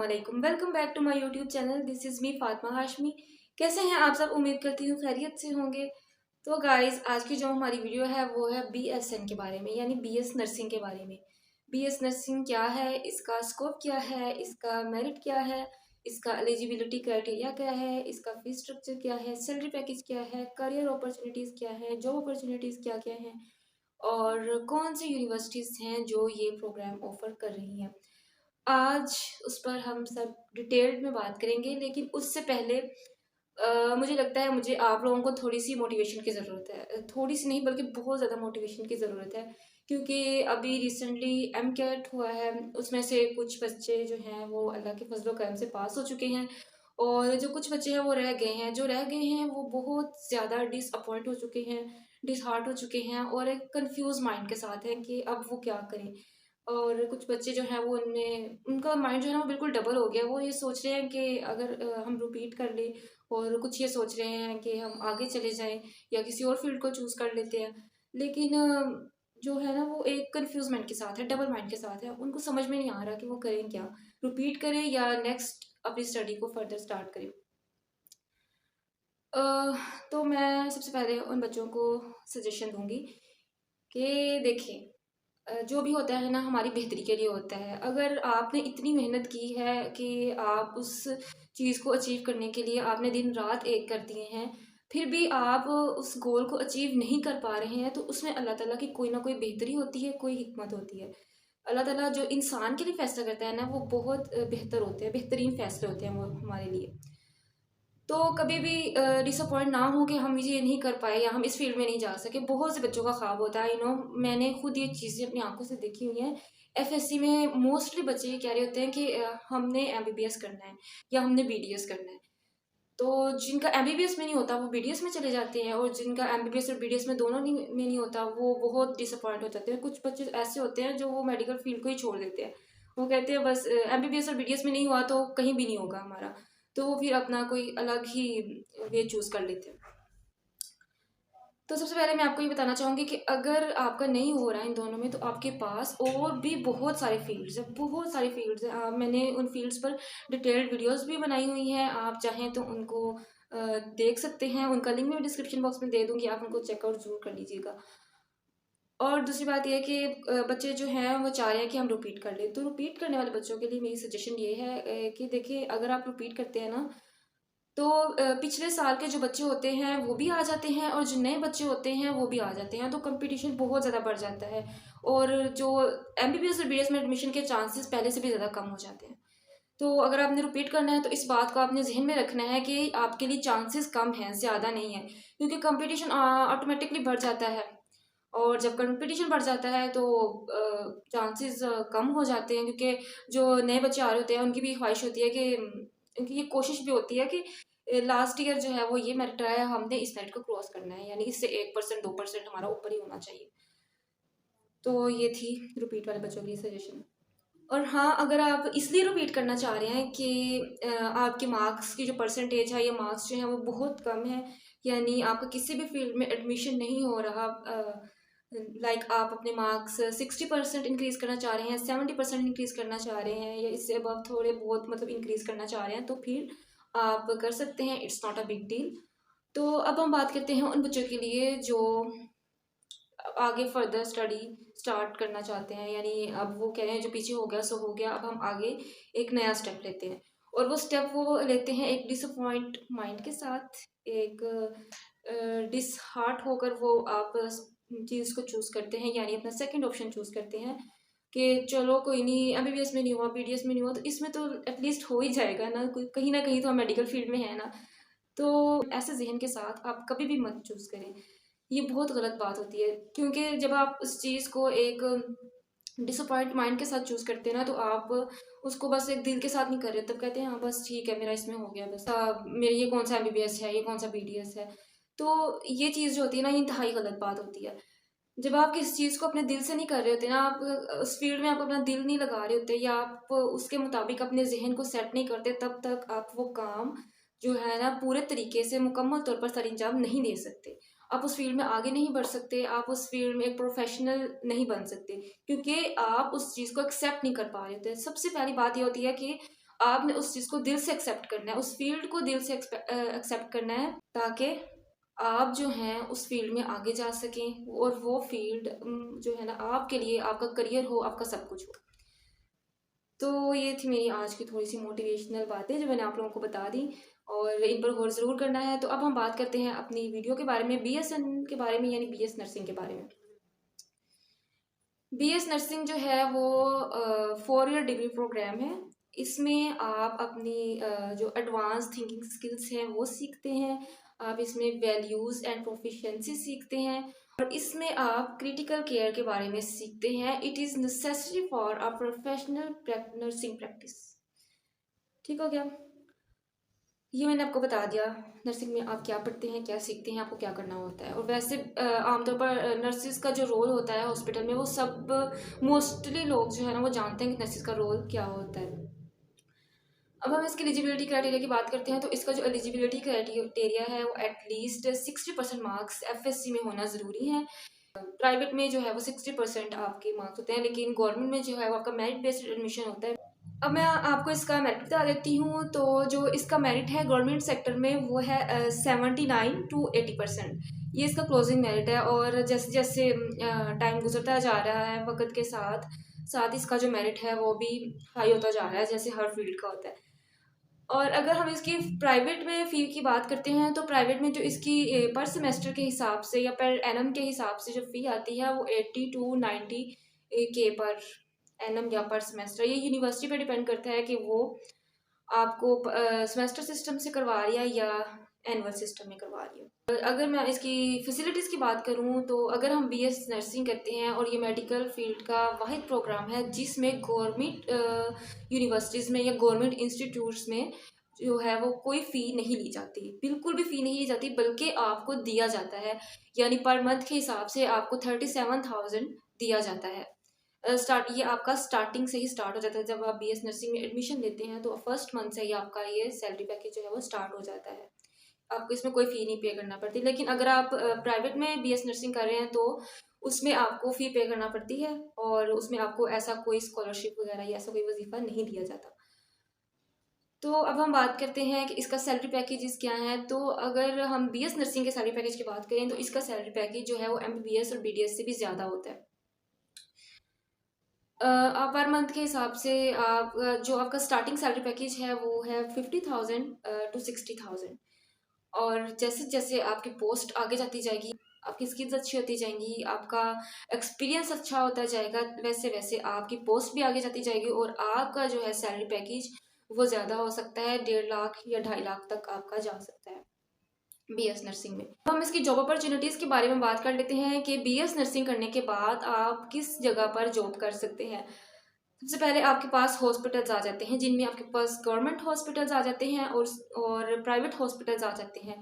अस्सलामुअलैकुम, welcome back to my YouTube channel. This is me Fatima Hashmi. कैसे हैं आप सब? उम्मीद करती हूँ खैरियत से होंगे। तो गाइस, आज की जो हमारी वीडियो है वो है बीएसएन के बारे में, यानी बीएस नर्सिंग के बारे में। बीएस नर्सिंग क्या है, इसका स्कोप क्या है, इसका मेरिट क्या है, इसका एलिजिबिलिटी क्राइटेरिया क्या है, इसका फीस स्ट्रक्चर क्या है, सैलरी पैकेज क्या है, करियर अपॉर्चुनिटीज़ क्या है, जॉब अपॉर्चुनिटीज़ क्या क्या हैं, और कौन सी यूनिवर्सिटीज़ हैं जो ये प्रोग्राम ऑफर कर रही हैं। आज उस पर हम सब डिटेल्ड में बात करेंगे, लेकिन उससे पहले मुझे लगता है मुझे आप लोगों को थोड़ी सी मोटिवेशन की ज़रूरत है। थोड़ी सी नहीं बल्कि बहुत ज़्यादा मोटिवेशन की ज़रूरत है, क्योंकि अभी रिसेंटली एम कैट हुआ है। उसमें से कुछ बच्चे जो हैं वो अल्लाह के फजलो करम से पास हो चुके हैं, और जो कुछ बच्चे हैं वो रह गए हैं। जो रह गए हैं वो बहुत ज़्यादा डिसअपॉइंट हो चुके हैं, डिसहार्ट हो चुके हैं, और एक कंफ्यूज माइंड के साथ हैं कि अब वो क्या करें। और कुछ बच्चे जो हैं वो उनमें उनका माइंड जो है ना वो बिल्कुल डबल हो गया। वो ये सोच रहे हैं कि अगर हम रिपीट कर लें, और कुछ ये सोच रहे हैं कि हम आगे चले जाएं या किसी और फील्ड को चूज़ कर लेते हैं। लेकिन जो है ना वो एक कंफ्यूज माइंड के साथ है, डबल माइंड के साथ है। उनको समझ में नहीं आ रहा कि वो करें क्या, रिपीट करें या नेक्स्ट अपनी स्टडी को फर्दर स्टार्ट करें। अ, तो मैं सबसे पहले उन बच्चों को सजेशन दूंगी कि देखिए, जो भी होता है ना हमारी बेहतरी के लिए होता है। अगर आपने इतनी मेहनत की है कि आप उस चीज़ को अचीव करने के लिए आपने दिन रात एक कर दिए हैं, फिर भी आप उस गोल को अचीव नहीं कर पा रहे हैं, तो उसमें अल्लाह ताला की कोई ना कोई बेहतरी होती है, कोई हिकमत होती है। अल्लाह ताला जो इंसान के लिए फ़ैसला करता है ना वो बहुत बेहतर होते हैं, बेहतरीन फ़ैसले होते हैं वो हमारे लिए। तो कभी भी डिसअपॉइंट ना हो कि हम ये नहीं कर पाए या हम इस फील्ड में नहीं जा सके। बहुत से बच्चों का ख्वाब होता है, मैंने खुद ये चीज़ें अपनी आंखों से देखी हुई हैं। एफएससी में मोस्टली बच्चे ये कह रहे होते हैं कि हमने एमबीबीएस करना है या हमने बीडीएस करना है। तो जिनका एमबीबीएस में नहीं होता वो बीडीएस में चले जाते हैं, और जिनका एमबीबीएस और बीडीएस में दोनों नहीं में नहीं होता वो बहुत डिसअपॉइंट हो जाते हैं। कुछ बच्चे ऐसे होते हैं जो वो मेडिकल फील्ड को ही छोड़ देते हैं। वो कहते हैं बस एमबीबीएस और बीडीएस में नहीं हुआ तो कहीं भी नहीं होगा हमारा। तो वो फिर अपना कोई अलग ही वे चूज़ कर लेते हैं। तो सबसे पहले मैं आपको ये बताना चाहूँगी कि अगर आपका नहीं हो रहा है इन दोनों में, तो आपके पास और भी बहुत सारे फील्ड्स हैं, बहुत सारे फील्ड्स हैं। मैंने उन फील्ड्स पर डिटेल्ड वीडियोस भी बनाई हुई हैं। आप चाहें तो उनको देख सकते हैं। उनका लिंक मैं डिस्क्रिप्शन बॉक्स में दे दूँगी, आप उनको चेकआउट ज़रूर कर लीजिएगा। और दूसरी बात ये है कि बच्चे जो हैं वो चाह रहे हैं कि हम रिपीट कर लें। तो रिपीट करने वाले बच्चों के लिए मेरी सजेशन ये है कि देखिए, अगर आप रिपीट करते हैं ना, तो पिछले साल के जो बच्चे होते हैं वो भी आ जाते हैं, और जो नए बच्चे होते हैं वो भी आ जाते हैं। तो कंपटीशन बहुत ज़्यादा बढ़ जाता है, और जो एमबीबीएस और बीडीएस में एडमिशन के चांसेस पहले से भी ज़्यादा कम हो जाते हैं। तो अगर आपने रिपीट करना है तो इस बात को आपने जहन में रखना है कि आपके लिए चांसेस कम हैं, ज़्यादा नहीं है, क्योंकि कंपटीशन ऑटोमेटिकली बढ़ जाता है। और जब कंपटीशन बढ़ जाता है तो चांसेस कम हो जाते हैं, क्योंकि जो नए बच्चे आ रहे होते हैं उनकी भी ख्वाहिश होती है कि उनकी ये कोशिश भी होती है कि लास्ट ईयर जो है वो ये मेरिट रहा है, हमने इस मेरिट को क्रॉस करना है, यानी इससे 1% 2% हमारा ऊपर ही होना चाहिए। तो ये थी रिपीट वाले बच्चों की सजेशन। और हाँ, अगर आप इसलिए रिपीट करना चाह रहे हैं कि आपके मार्क्स की जो परसेंटेज है या मार्क्स जो हैं वो बहुत कम है, यानी आपका किसी भी फील्ड में एडमिशन नहीं हो रहा, लाइक आप अपने मार्क्स 60% इंक्रीज़ करना चाह रहे हैं, 70% इंक्रीज़ करना चाह रहे हैं, या इससे अब थोड़े बहुत मतलब इंक्रीज़ करना चाह रहे हैं, तो फिर आप कर सकते हैं। It's not a big deal. तो अब हम बात करते हैं उन बच्चों के लिए जो आगे फर्दर स्टडी स्टार्ट करना चाहते हैं, यानी अब वो कह रहे हैं जो पीछे हो गया सो हो गया, अब हम आगे एक नया स्टेप लेते हैं। और वो स्टेप वो लेते हैं एक डिसअपॉइंट माइंड के साथ, एक डिसहार्ट होकर वो आप चीज़ को चूज़ करते हैं, यानी अपना सेकंड ऑप्शन चूज़ करते हैं कि चलो कोई नहीं, एमबीबीएस में नहीं हुआ, बीडीएस में नहीं हुआ, तो इसमें तो एटलीस्ट हो ही जाएगा ना, कोई कहीं ना कहीं तो हम मेडिकल फील्ड में है ना। तो ऐसे जहन के साथ आप कभी भी मत चूज़ करें। ये बहुत गलत बात होती है, क्योंकि जब आप उस चीज़ को एक डिसअपॉइंट माइंड के साथ चूज़ करते हैं ना, तो आप उसको बस एक दिल के साथ नहीं कर रहे। तब कहते हैं हाँ बस ठीक है, मेरा इसमें हो गया, बस मेरे ये कौन सा एमबीबीएस है, ये कौन सा बीडीएस है। तो ये चीज़ जो होती है ना, ये इंतहाई गलत बात होती है। जब आप किसी चीज़ को अपने दिल से नहीं कर रहे होते ना, आप उस फील्ड में आप अपना दिल नहीं लगा रहे होते, या आप उसके मुताबिक अपने जहन को सेट नहीं करते, तब तक आप वो काम जो है ना पूरे तरीके से मुकम्मल तौर पर सर अंजाम नहीं दे सकते। आप उस फील्ड में आगे नहीं बढ़ सकते, आप उस फील्ड में एक प्रोफेशनल नहीं बन सकते, क्योंकि आप उस चीज़ को एक्सेप्ट नहीं कर पा रहे होते। सबसे पहली बात ये होती है कि आपने उस चीज़ को दिल से एक्सेप्ट करना है, उस फील्ड को दिल से एक्सेप्ट करना है, ताकि आप जो हैं उस फील्ड में आगे जा सकें और वो फील्ड जो है ना आपके लिए आपका करियर हो, आपका सब कुछ हो। तो ये थी मेरी आज की थोड़ी सी मोटिवेशनल बातें जो मैंने आप लोगों को बता दी, और इन पर गौर ज़रूर करना है। तो अब हम बात करते हैं अपनी वीडियो के बारे में, बीएसएन के बारे में, यानी बीएस नर्सिंग के बारे में। बीएस नर्सिंग जो है वो 4 ईयर डिग्री प्रोग्राम है। इसमें आप अपनी जो एडवांस थिंकिंग स्किल्स हैं वो सीखते हैं, आप इसमें वैल्यूज़ एंड प्रोफिशिएंसी सीखते हैं, और इसमें आप क्रिटिकल केयर के बारे में सीखते हैं। It is necessary for a professional nursing practice. ठीक हो गया, ये मैंने आपको बता दिया नर्सिंग में आप क्या पढ़ते हैं, क्या सीखते हैं, आपको क्या करना होता है। और वैसे आमतौर पर नर्सिस का जो रोल होता है हॉस्पिटल में, वो सब मोस्टली लोग जो है ना वो जानते हैं कि नर्सिस का रोल क्या होता है। अब हम इसकी एलिजिबिलिटी क्राइटेरिया की बात करते हैं, तो इसका जो एलिजिबिलिटी क्राइटेरिया है वो एटलीस्ट 60% मार्क्स एफएससी में होना ज़रूरी है। प्राइवेट में जो है वो 60% आपके मार्क्स होते हैं, लेकिन गवर्नमेंट में जो है वो आपका मेरिट बेस्ड एडमिशन होता है। अब मैं आपको इसका मेरिट बता देती हूँ। तो जो इसका मेरिट है गवर्नमेंट सेक्टर में वो है 79 to 80%, ये इसका क्लोजिंग मेरिट है। और जैसे जैसे टाइम गुजरता जा रहा है वक्त के साथ साथ इसका जो मेरिट है वो भी हाई होता जा रहा है, जैसे हर फील्ड का होता है। और अगर हम इसकी प्राइवेट में फ़ी की बात करते हैं, तो प्राइवेट में जो इसकी पर सेमेस्टर के हिसाब से या पर एनम के हिसाब से जो फ़ी आती है वो 80 to 90 के पर एनम या पर सेमेस्टर। ये यूनिवर्सिटी पे डिपेंड करता है कि वो आपको सेमेस्टर सिस्टम से करवा रही है या एनुअल सिस्टम में करवा रही है। अगर मैं इसकी फैसिलिटीज़ की बात करूँ, तो अगर हम बीएस नर्सिंग करते हैं और ये मेडिकल फील्ड का वाहिद प्रोग्राम है जिसमें गवर्नमेंट यूनिवर्सिटीज़ में या गवर्नमेंट इंस्टीट्यूट्स में जो है वो कोई फ़ी नहीं ली जाती, बिल्कुल भी फ़ी नहीं ली जाती, बल्कि आपको दिया जाता है। यानी पर मंथ के हिसाब से आपको 37,000 दिया जाता है। ये आपका स्टार्टिंग से ही स्टार्ट हो जाता है। जब आप बीएस नर्सिंग में एडमिशन लेते हैं तो फर्स्ट मंथ से ही आपका ये सैलरी पैकेज जो है वो स्टार्ट हो जाता है, आपको इसमें कोई फ़ी नहीं पे करना पड़ती। लेकिन अगर आप प्राइवेट में बीएस नर्सिंग कर रहे हैं तो उसमें आपको फ़ी पे करना पड़ती है, और उसमें आपको ऐसा कोई स्कॉलरशिप वगैरह या ऐसा कोई वजीफ़ा नहीं दिया जाता। तो अब हम बात करते हैं कि इसका सैलरी पैकेजेस क्या हैं। तो अगर हम बीएस नर्सिंग के सैलरी पैकेज की बात करें तो इसका सैलरी पैकेज जो है वो एमबीबीएस और बीडीएस से भी ज़्यादा होता है। पर मंथ के हिसाब से आप जो आपका स्टार्टिंग सैलरी पैकेज है वो है 50,000 to 60,000। और जैसे जैसे आपकी पोस्ट आगे जाती जाएगी, आपकी स्किल्स अच्छी होती जाएंगी, आपका एक्सपीरियंस अच्छा होता जाएगा, वैसे वैसे आपकी पोस्ट भी आगे जाती जाएगी, और आपका जो है सैलरी पैकेज वो ज़्यादा हो सकता है, 1.5 लाख या 2.5 लाख तक आपका जा सकता है बीएस नर्सिंग में। हम इसकी जॉब अपॉर्चुनिटीज़ के बारे में बात कर लेते हैं कि बीएस नर्सिंग करने के बाद आप किस जगह पर जॉब कर सकते हैं। सबसे पहले आपके पास हॉस्पिटल्स आ जाते हैं, जिनमें आपके पास गवर्नमेंट हॉस्पिटल्स आ जाते हैं और प्राइवेट हॉस्पिटल्स आ जाते हैं।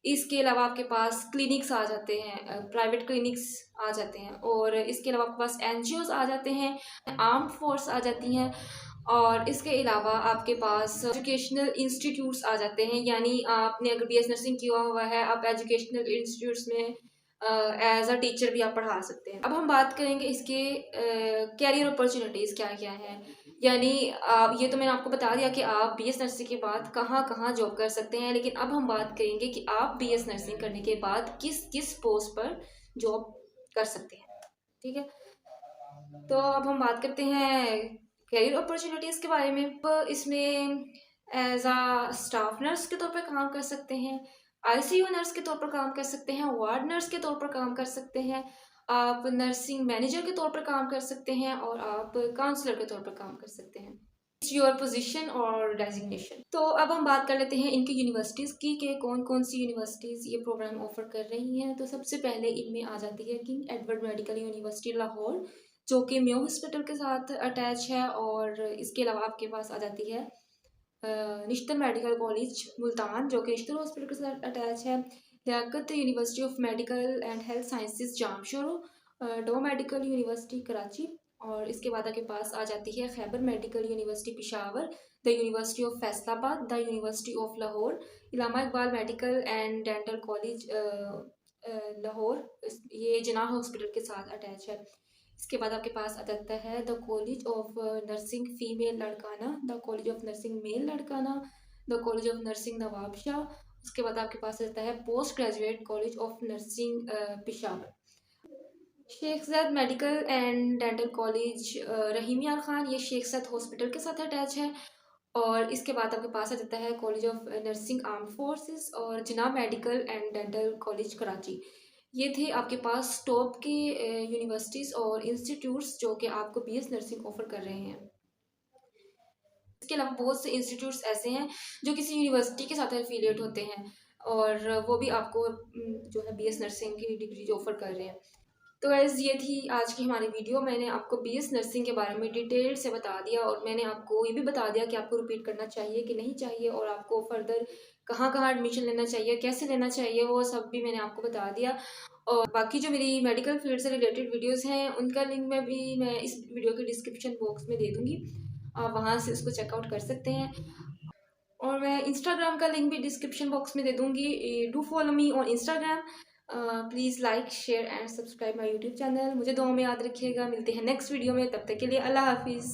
इसके अलावा आपके पास क्लिनिक्स आ जाते हैं, प्राइवेट क्लिनिक्स आ जाते हैं, और इसके अलावा आपके पास एनजीओज आ जाते हैं, आर्म्ड फोर्स आ जाती हैं, और इसके अलावा आपके पास एजुकेशनल इंस्टीट्यूट्स आ जाते हैं। यानी आपने अगर बीएस नर्सिंग किया हुआ है, आप एजुकेशनल इंस्टीट्यूट्स में एज अ टीचर भी आप पढ़ा सकते हैं। अब हम बात करेंगे इसके कैरियर अपॉर्चुनिटीज़ क्या क्या हैं। यानी ये तो मैंने आपको बता दिया कि आप बीएस नर्सिंग के बाद कहाँ कहाँ जॉब कर सकते हैं, लेकिन अब हम बात करेंगे कि आप बीएस नर्सिंग करने के बाद किस किस पोस्ट पर जॉब कर सकते हैं। ठीक है, तो अब हम बात करते हैं कैरियर अपॉर्चुनिटीज़ के बारे में। इसमें एज अ स्टाफ नर्स के तौर पर काम कर सकते हैं, आईसीयू नर्स के तौर पर काम कर सकते हैं, वार्ड नर्स के तौर पर काम कर सकते हैं, आप नर्सिंग मैनेजर के तौर पर काम कर सकते हैं, और आप काउंसलर के तौर पर काम कर सकते हैं। योर पोजीशन और डेजिग्नेशन। तो अब हम बात कर लेते हैं इनकी यूनिवर्सिटीज़ की कि कौन कौन सी यूनिवर्सिटीज़ ये प्रोग्राम ऑफर कर रही हैं। तो सबसे पहले इनमें आ जाती है king Edward medical university Lahore, जो कि म्यो हॉस्पिटल के साथ अटैच है। और इसके अलावा आपके पास आ जाती है निश्तर मेडिकल कॉलेज मुल्तान, जो कि निश्तर हॉस्पिटल के साथ अटैच है। Liaquat university of medical and health sciences Jamshoro, Dow medical university Karachi. और इसके बाद आपके पास आ जाती है Khyber medical university Peshawar, the university of Faisalabad, the university of Lahore, Allama Iqbal medical and dental college Lahore, ये जिनाह हॉस्पिटल के साथ अटैच है। इसके बाद आपके पास आ जाता है the college of nursing female Larkana, the college of nursing male Larkana, the college of nursing Nawabshah. उसके बाद आपके पास रहता है post graduate college of nursing Peshawar. Sheikh Zayed medical and dental college Rahim Yar Khan, ये शेख ज़ैद हॉस्पिटल के साथ अटैच है। और इसके बाद आपके पास आ जाता है college of nursing arm forces और Jinnah medical and dental college Karachi. ये थे आपके पास टॉप के यूनिवर्सिटीज़ और इंस्टीट्यूट्स जो कि आपको बीएस नर्सिंग ऑफर कर रहे हैं। इसके अलावा बहुत से इंस्टीट्यूट्स ऐसे हैं जो किसी यूनिवर्सिटी के साथ एफिलिएट होते हैं और वो भी आपको जो है बीएस नर्सिंग की डिग्री ऑफर कर रहे हैं। तो गाइज़ ये थी आज की हमारी वीडियो। मैंने आपको बीएस नर्सिंग के बारे में डिटेल से बता दिया और मैंने आपको ये भी बता दिया कि आपको रिपीट करना चाहिए कि नहीं चाहिए और आपको फर्दर कहाँ कहाँ एडमिशन लेना चाहिए, कैसे लेना चाहिए, वो सब भी मैंने आपको बता दिया। और बाकी जो मेरी मेडिकल फील्ड से रिलेटेड वीडियोस हैं उनका लिंक मैं इस वीडियो के डिस्क्रिप्शन बॉक्स में दे दूँगी, आप वहाँ से उसको चेकआउट कर सकते हैं। और मैं इंस्टाग्राम का लिंक भी डिस्क्रिप्शन बॉक्स में दे दूँगी। Do follow me on Instagram. Please like share and subscribe my YouTube channel. मुझे दुआ में याद रखिएगा। मिलते हैं नेक्स्ट वीडियो में, तब तक के लिए अल्लाह हाफिज़।